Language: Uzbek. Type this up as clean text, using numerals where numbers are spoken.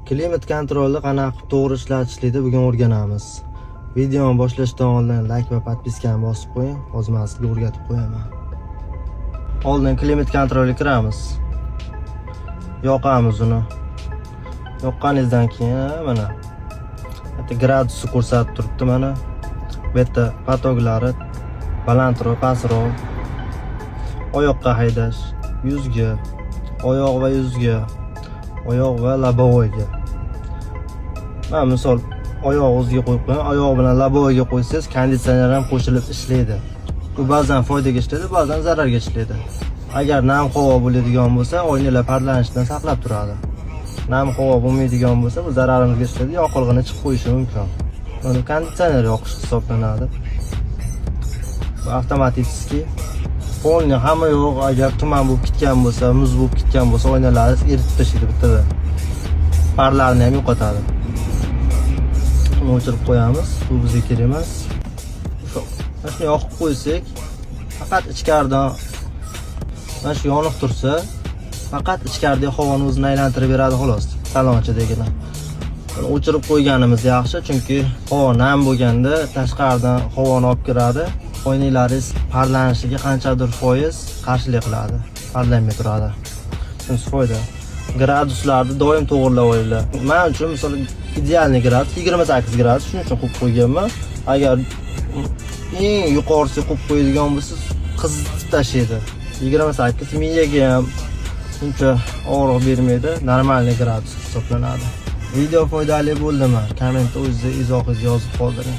Klimat kontrolni qanaqa to'g'ri ishlatishlikni bugun o'rganamiz. Videoni boshlashdan oldin like va podpiskani bosib qo'ying, hozir men sizga o'rgatib qo'yaman. Oldin klimat kontrolga kiramiz. Yoqamiz uni. Yoqqaningizdan keyin mana bitta gradusni ko'rsatib turibdi mana. Bu yerda patoglari balandroq, pastroq. Oyoqqa haydash, yuzga, oyoq va yuzga, oyoq va labovoyga. Men misol oyoq o'ziga qo'yib qo'yaman. Oyoq bilan labovoyga qo'ysangiz, konditsioner ham qo'shilib ishlaydi. Bu ba'zan foydaga ishlaydi, ba'zan zararga ishlaydi. Agar nam havo bo'ladigan bo'lsa, oynalar parlanishdan saqlab turadi. Nam havo bo'lmaydigan bo'lsa, bu zararimizga ishlaydi, yoqilg'ini chiqib qo'yishi mumkin. Buni konditsioner yoqish hisoblanadi. Bu avtomatik. Polni hamma yo'q, agar tuman bo'lib ketgan bo'lsa, muz bo'lib ketgan bo'lsa, oynalarni eritib tashlaydi bittada. Parlarni ham yo'qotadi. Uni o'chirib qo'yamiz. Bu bizga kerak emas. Mana shuni yoqib qo'ysak, faqat ichkaridan mana shu yoniq tursa, faqat ichkaridagi havoni o'zini aylantirib beradi xolos, salonchadagina. Buni o'chirib qo'yganimiz yaxshi, chunki havo nam bo'lganda tashqaridan havoni olib kiradi. Oynaklaringiz parlanishiga qanchadir foiz qarshilik qiladi, parlamay turadi. Shunisi foyda. Graduslarni doim to'g'rilab olinglar. Men uchun misol idealniy gradus 28 gradus, shuning uchun qo'yib qo'yganman. Agar eng yuqorisi qo'yib qo'yadigan bo'lsangiz, qizitib tashlaydi. 28 miyaga ham uncha og'riq bermaydi, normalniy gradus hisoblanadi. Video foydali bo'ldimi? Kommentda o'zingiz izohingizni yozib qoldiring.